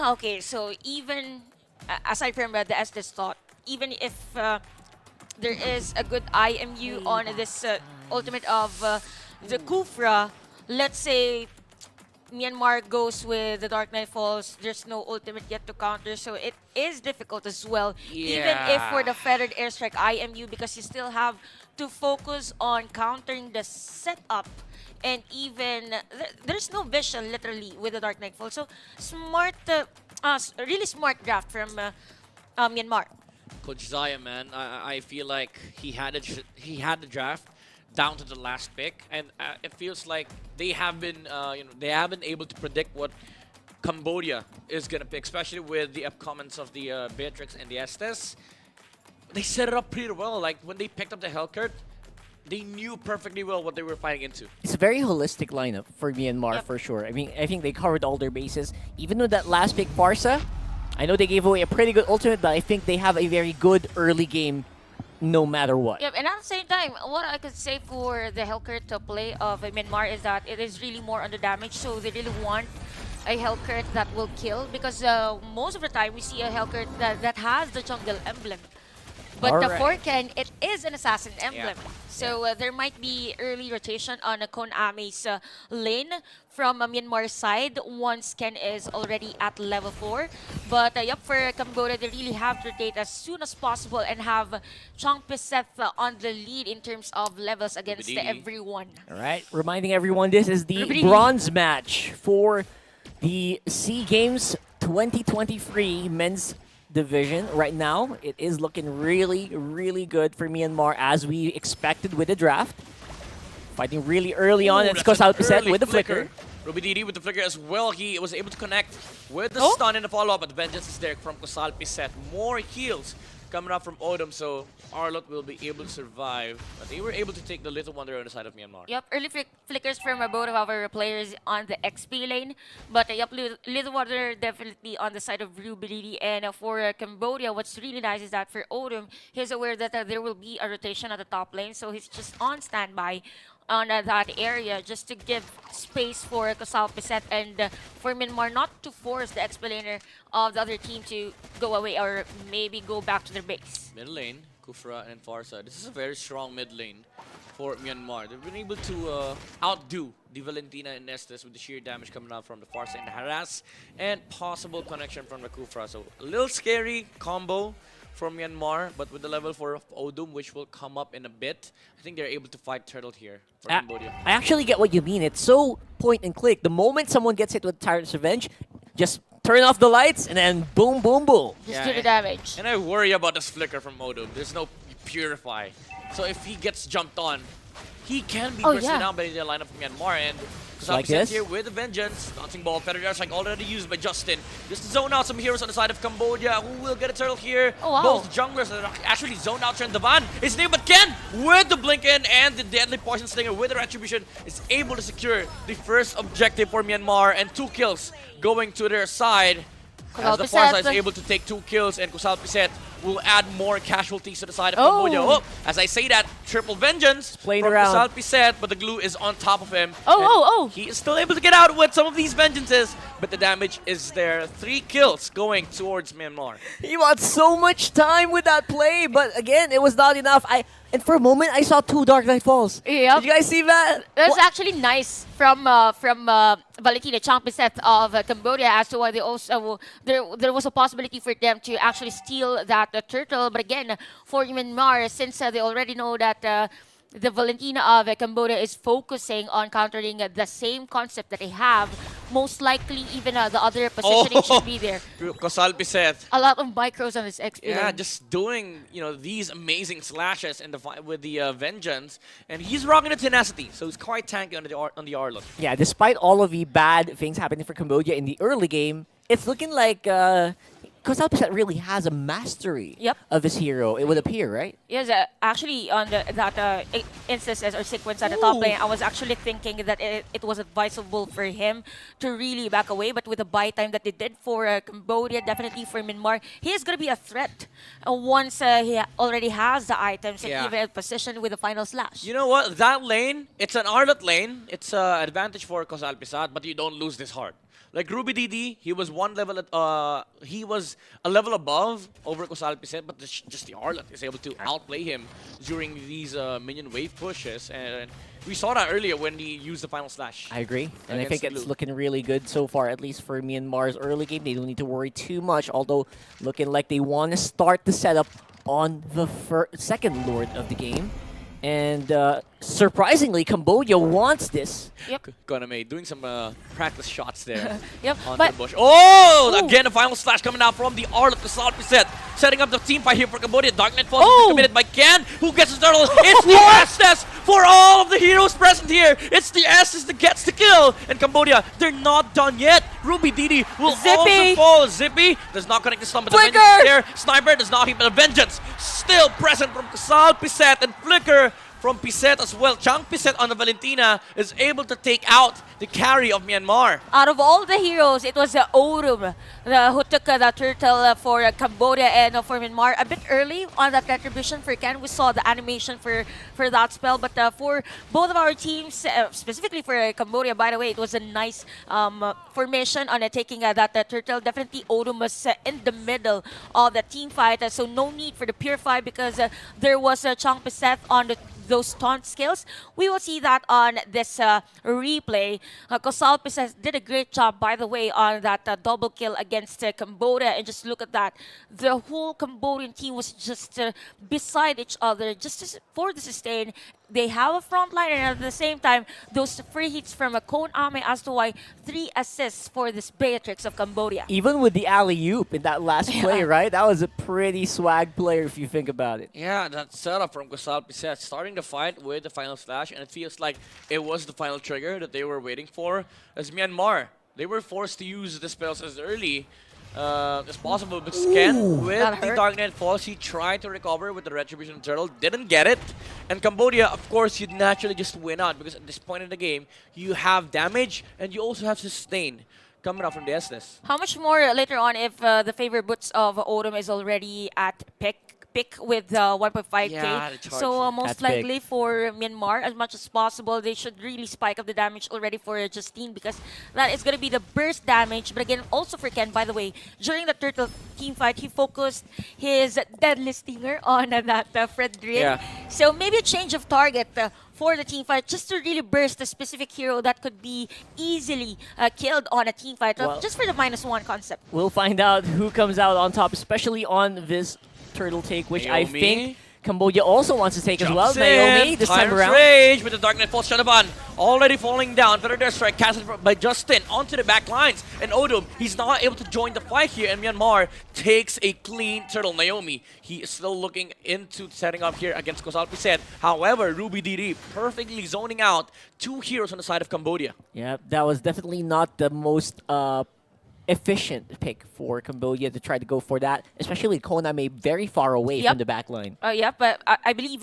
Okay, so even aside from the Estes thought, even if there is a good IMU on this ultimate of the Kufra, let's say Myanmar goes with the Dark Knight Falls, there's no ultimate yet to counter, so it is difficult as well. Even if for Yeah. the Feathered Airstrike IMU, because you still have to focus on countering the setup, and even there's no vision literally with the Dark Knight Falls. So smart, really smart draft from Myanmar. Coach Zaya, man, I feel like he had the draft down to the last pick, and it feels like they have been they have been able to predict what Cambodia is gonna pick, especially with the upcomings of the Beatrix and the Estes. They set it up pretty well. Like when they picked up the Hellcurt, they knew perfectly well what they were fighting into. It's a very holistic lineup for Myanmar Yep. for sure. I mean, I think they covered all their bases. Even with that last pick, Farsa, I know they gave away a pretty good ultimate, but I think they have a very good early game no matter what. Yep, and at the same time, what I could say for the Hellcurt to play of Myanmar is that it is really more on the damage, so they really want a Hellcurt that will kill, because most of the time we see a Hellcurt that has the jungle emblem. But the Alright. Forken, it is an assassin emblem. So there might be early rotation on Koname's lane from Myanmar side once Ken is already at level 4. But yep, for Cambodia, they really have to rotate as soon as possible and have Chong Piseth on the lead in terms of levels against Rubididi. everyone. All right, reminding everyone this is the Rubididi. bronze match for the SEA Games 2023 men's division. Right now, it is looking really, really good for Myanmar as we expected with the draft. Fighting really early on, Ooh, it's that's an Kosalpiset early with the flicker. Rubididi with the flicker as well. He was able to connect with the Oh. stun in the follow-up, but the vengeance is there from Kosalpiset. More heals coming up from Odom, so Arlot will be able to survive. But they were able to take the Little Wonder on the side of Myanmar. Yep, early flickers from both of our players on the XP lane. But yep, Little Water definitely on the side of Rubididi. And for Cambodia, what's really nice is that for Odom, he's aware that there will be a rotation at the top lane. So he's just on standby on that area just to give space for Kosal Piset and for Myanmar not to force the XP laner of the other team to go away or maybe go back to their base. Mid lane, Kufra and Farsa. This is a very strong mid lane for Myanmar. They've been able to outdo the Valentina and Estes with the sheer damage coming out from the Farsa and the harass and possible connection from the Kufra. So a little scary combo from Myanmar, but with the level 4 of Odom, which will come up in a bit, I think they're able to fight Turtle here for Cambodia. I actually get what you mean. It's so point and click. The moment someone gets hit with Tyrant's Revenge, just turn off the lights and then boom, boom, boom. Just Yeah, do the damage. And I worry about this flicker from Odom. There's no Purify. So if he gets jumped on, he can be bursted yeah. down by the lineup of Myanmar. And Like Kosapi this? here with the Vengeance. Bouncing ball, Feather like already used by Justin. Just to zone out some heroes on the side of Cambodia. Who will get a turtle here? Oh, wow. Both junglers are actually zoned out. Devan is named, but Ken with the blink in and the deadly poison slinger with the retribution is able to secure the first objective for Myanmar and 2 kills going to their side. As the Farsa is able to take 2 kills and Kusal Piset will add more casualties to the side of Cambodia. Oh, as I say that, triple vengeance playing from around. Kusal Piset, but the glue is on top of him. Oh. He is still able to get out with some of these vengeances, but the damage is there. 3 kills going towards Myanmar. He wants so much time with that play, but again, it was not enough. And for a moment, I saw 2 Dark Knight Falls. Yep. Did you guys see that? That's actually nice from Valentina Changpiset of Cambodia as to why they also there was a possibility for them to actually steal that turtle. But again, for Myanmar, since they already know that the Valentina of Cambodia is focusing on countering the same concept that they have, most likely even the other positioning should be there. Kusal Piset. A lot of micros on this XP. Yeah, lane. just doing these amazing slashes in the with the vengeance, and he's rocking the tenacity, so he's quite tanky on the Arlot. Yeah, despite all of the bad things happening for Cambodia in the early game, it's looking like Kosalpiset really has a mastery Yep. of his hero, it would appear, right? Yes, actually on that instances or sequence at the top lane, I was actually thinking that it was advisable for him to really back away. But with the buy time that they did for Cambodia, definitely for Myanmar, he is going to be a threat once he already has the items and Yeah. even positioned with the final slash. You know what? That lane, it's an Arlot lane. It's an advantage for Kusal Pisat, but you don't lose this hard. Like Ruby DD, he was one level he was a level above over Kosal Picet, but just the Arlet is able to outplay him during these minion wave pushes, and we saw that earlier when he used the final slash. I agree, and I Against think it's Blue. looking really good so far, at least for Myanmar's early game. They don't need to worry too much, although looking like they want to start the setup on the second Lord of the game. And surprisingly, Cambodia wants this. Yep. Koname doing some practice shots there. Yep. Onto But the bush. Oh! Ooh. Again, a final slash coming out from the Arlet Kosal Picet. Setting up the team fight here for Cambodia. Dark Knight Falls Oh! committed by Ken, who gets his turtle. It's the SS for all of the heroes present here. It's the SS that gets the kill. And Cambodia, they're not done yet. Ruby Didi will also Zippy! fall. Zippy does not connect the stun, but the Flicker! Vengeance is there. Sniper does not hit, but the Vengeance still present from Kosal Picet, and Flicker from Picet as well. Chang Picet on the Valentina is able to take out the carry of Myanmar. out of all the heroes, it was Orum who took the turtle for Cambodia and for Myanmar. A bit early on that retribution for Ken. We saw the animation for that spell, but for both of our teams, specifically for Cambodia, by the way, it was a nice formation on taking that turtle. Definitely Orum was in the middle of the team fight, so no need for the Purify because there was Chang Picet on those taunt skills. We will see that on this replay. Kosal Picet did a great job, by the way, on that double kill against Cambodia. And just look at that. The whole Cambodian team was just beside each other, just for the sustain. They have a front line, and at the same time, those free hits from a Cone Ame as to why 3 assists for this Beatrix of Cambodia. Even with the alley-oop in that last play, Yeah. right? That was a pretty swag player if you think about it. Yeah, that setup from Kosal Picet, starting the fight with the final slash, and it feels like it was the final trigger that they were waiting for. As Myanmar, they were forced to use the spells as early as possible, but Sken, with that the hurt. Dark Knight Falls, he tried to recover with the Retribution Turtle, didn't get it. And Cambodia, of course, you'd naturally just win out, because at this point in the game, you have damage, and you also have sustain coming out from the Estes. How much more later on if the favor boots of Odom is already at pick with 1.5k? Yeah, the charge, So yeah. most That's big. likely for Myanmar, as much as possible, they should really spike up the damage already for Justine, because that is going to be the burst damage. But again, also for Ken, by the way, during the turtle team fight, he focused his deadly stinger on that Fredrin. Yeah. So maybe a change of target for the team fight, just to really burst a specific hero that could be easily killed on a team fight, Well- just for the -1 concept. We'll find out who comes out on top, especially on this turtle take, which I Naomi. think Cambodia also wants to take as well. Jumps Naomi, in, this time Tyrant's around. Rage with the Dark Knight Falls Shadaban already falling down. Better Dare Strike casted by Justin onto the back lines. And Odom, he's not able to join the fight here, and Myanmar takes a clean turtle. Naomi, he is still looking into setting up here against Kosal Picet. However, Ruby DD perfectly zoning out 2 heroes on the side of Cambodia. Yeah, that was definitely not the most efficient pick for Cambodia to try to go for that, especially Koname very far away Yep. from the back line. Yeah, but I believe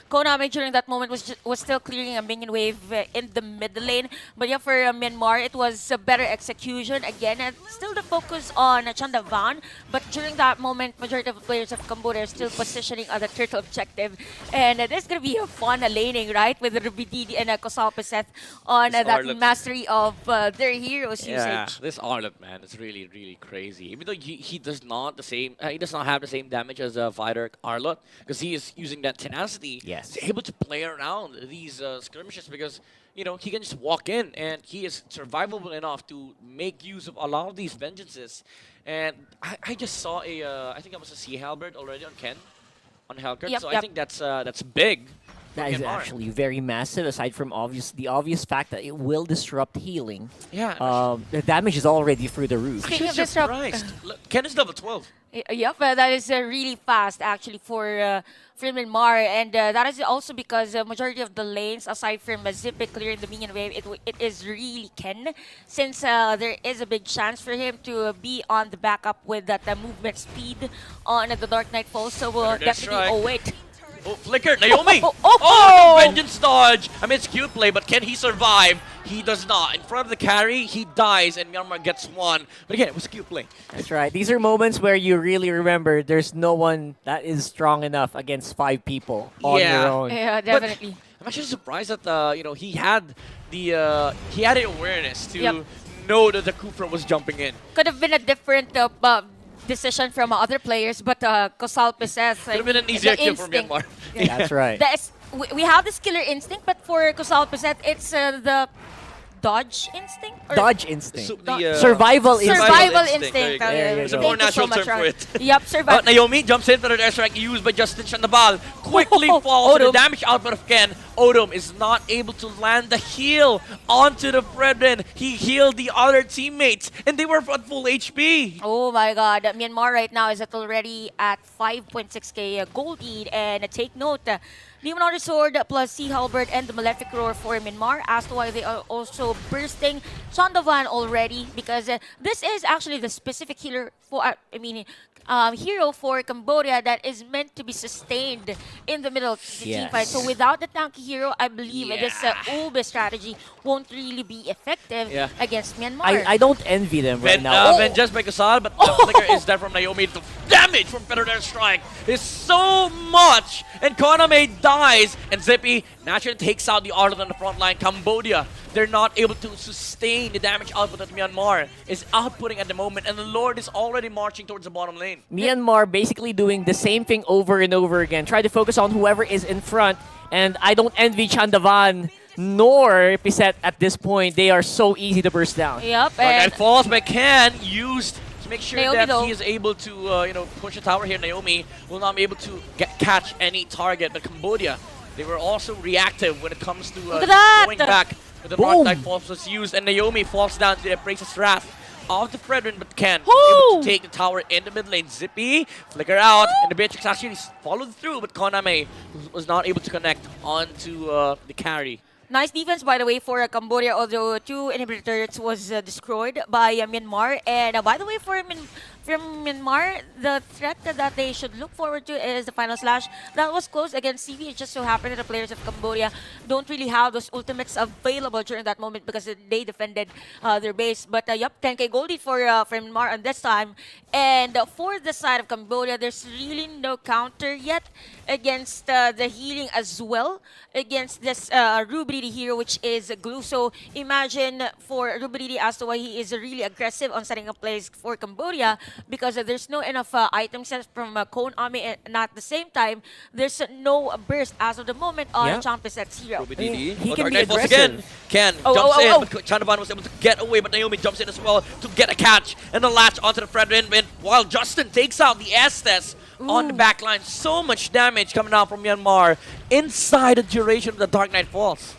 Konami during that moment was still clearing a minion wave in the middle lane. But yeah, for Myanmar, it was a better execution. Again, and still the focus on Chandavan. But during that moment, majority of the players of Cambodia are still positioning on the turtle objective. And there's going to be a fun laning, right? With Ruby Didi and Kosal Picet on This that Arlet. mastery of their heroes usage. This Arlet, man, it's really, really crazy. Even though he does not he does not have the same damage as a fighter Arlet, because he is using that tenacity. Yes. He's able to play around these skirmishes, because he can just walk in, and he is survivable enough to make use of a lot of these vengeances. And I just saw I think it was a Sea Halberd already on Ken, on Hellcat. Yep, So I yep. think that's big. for That is Myanmar. actually very massive, aside from the obvious fact that it will disrupt healing. Yeah. The damage is already through the roof. Speaking I'm of disrupt- surprised. Look, Ken is level 12. Yep, that is really fast actually for Myanmar, and that is also because majority of the lanes, aside from Zipic clearing the minion wave, it is really Ken, since there is a big chance for him to be on the backup with that movement speed on the Dark Knight Falls. So Better definitely. strike. Oh wait, Oh, Flicker, Naomi! Oh! The Vengeance dodge! I mean, it's cute play, but can he survive? He does not. In front of the carry, he dies, and Myanmar gets one. But again, it was a cute play. That's right. These are moments where you really remember there's no one that is strong enough against 5 people on Yeah. your own. yeah, definitely. I'm actually surprised that he had the awareness to Yep. know that the Kufra was jumping in. Could have been a different decision from other players, but Kosal possessed Could have been an easier the kill for instinct. Myanmar. That's right. We have this killer instinct, but for Kosal possessed, it's the dodge instinct? Or Dodge instinct. Survival Survival instinct. There you instinct. go. There you There's a go. more Thank you so natural much, term for Ron. it. Yep, survival. Naomi jumps in for the airstrike used by Justin Chandabal. Quickly falls to the Odom. damage output of Ken. Odom is not able to land the heal onto the Fredrin. He healed the other teammates, and they were at full HP. Oh my god, Myanmar right now is already at 5.6k gold lead, and take note, Demon Hunter Sword plus Sea Halberd and the Malefic Roar for Myanmar, as to why they are also bursting Chandavan already, because this is actually the specific healer for, hero for Cambodia that is meant to be sustained in the middle of the team fight. So without the tanky hero, I believe this Ube strategy won't really be effective against Myanmar. I don't envy them right now. Then just by Kasal, but the flicker is there from Naomi. The damage from Feathered Airstrike is so much, and Koname dies, and Zippy naturally takes out the Ardent on the front line. Cambodia, they're not able to sustain the damage output that Myanmar is outputting at the moment, and the Lord is already marching towards the bottom lane. Myanmar basically doing the same thing over and over again. Try to focus on whoever is in front, and I don't envy Chandavan nor Piset at this point. They are so easy to burst down. Yep, And and falls by Ken, used to make sure Naomi, that though. he is able to push a tower here. Naomi will not be able to catch any target, but Cambodia, they were also reactive when it comes to Look at that! going back. But the Boom. Dark Falls was used, and Naomi falls down to the Appraiser's Wrath of the Fredrin, but Ken Woo! able to take the tower in the mid lane. Zippy, flicker out, and the Beatrix actually followed through, but Koname was not able to connect onto the carry. nice defense, by the way, for Cambodia, although 2 inhibitor turrets was destroyed by Myanmar. And by the way, from Myanmar, the threat that they should look forward to is the final slash. That was close against CV. It just so happened that the players of Cambodia don't really have those ultimates available during that moment because they defended their base. But yep, 10k goldie for Myanmar on this time. And for the side of Cambodia, there's really no counter yet against the healing as well against this Rubridi hero, which is Glue. So imagine for Rubridi as to why he is really aggressive on setting up plays for Cambodia, because there's no enough item sets from Cone Army, and at the same time, there's no burst as of the moment on Yeah. Champiset's hero. He can Dark be Knight falls aggressive. again. Ken Oh, jumps oh, in, oh. but Chandavan was able to get away, but Naomi jumps in as well to get a catch and the latch onto the Fredrin, while Justin takes out the Estes on the back line. So much damage coming out from Myanmar inside the duration of the Dark Knight Falls.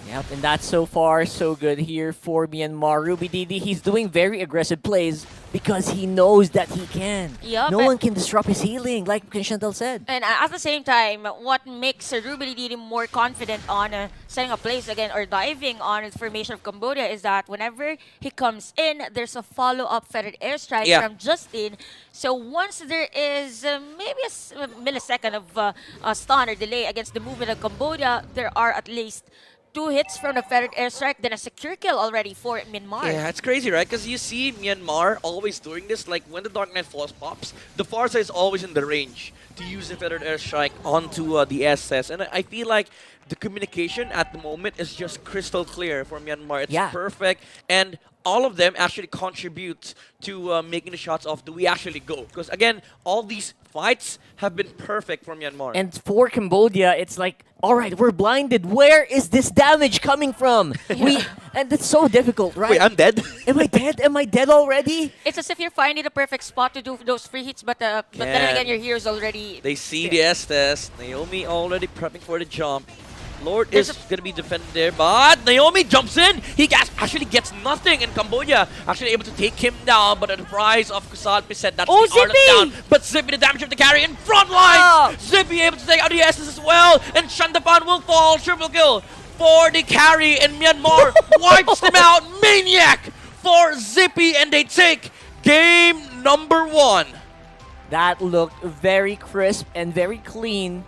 Yep, and that's so far so good here for Myanmar. Ruby Didi, he's doing very aggressive plays because he knows that he can. Yup, No and- one can disrupt his healing, like Chantal said. And at the same time, what makes Ruby Didi more confident on setting up plays again or diving on the formation of Cambodia is that whenever he comes in, there's a follow-up feathered airstrike from Justin. So once there is maybe a millisecond of stun or delay against the movement of Cambodia, there are at least 2 hits from the feathered airstrike, then a secure kill already for Myanmar. Yeah, it's crazy, right? Because you see Myanmar always doing this. Like when the Dark Knight Falls pops, the far side is always in the range to use the feathered airstrike onto the SS. And I feel like the communication at the moment is just crystal clear for Myanmar. It's perfect. And all of them actually contribute to making the shots of do we actually go? Because again, all these fights have been perfect for Myanmar. And for Cambodia, it's like, all right, we're blinded. Where is this damage coming from? And it's so difficult, right? Wait, I'm dead? Am I dead? Am I dead already? It's as if you're finding the perfect spot to do those free hits, but then again, your hero's already... They see the Estes. Naomi already prepping for the jump. Lord is going to be defended there, but Naomi jumps in. He actually gets nothing, and Cambodia actually able to take him down, but at the price of Kusal Piset, that's the Ardent down. But Zippy, the damage of the carry in front line. Zippy able to take out the Estes as well, and Chandapan will fall. Triple kill for the carry, and Myanmar wipes them out. Maniac for Zippy, and they take game number 1. That looked very crisp and very clean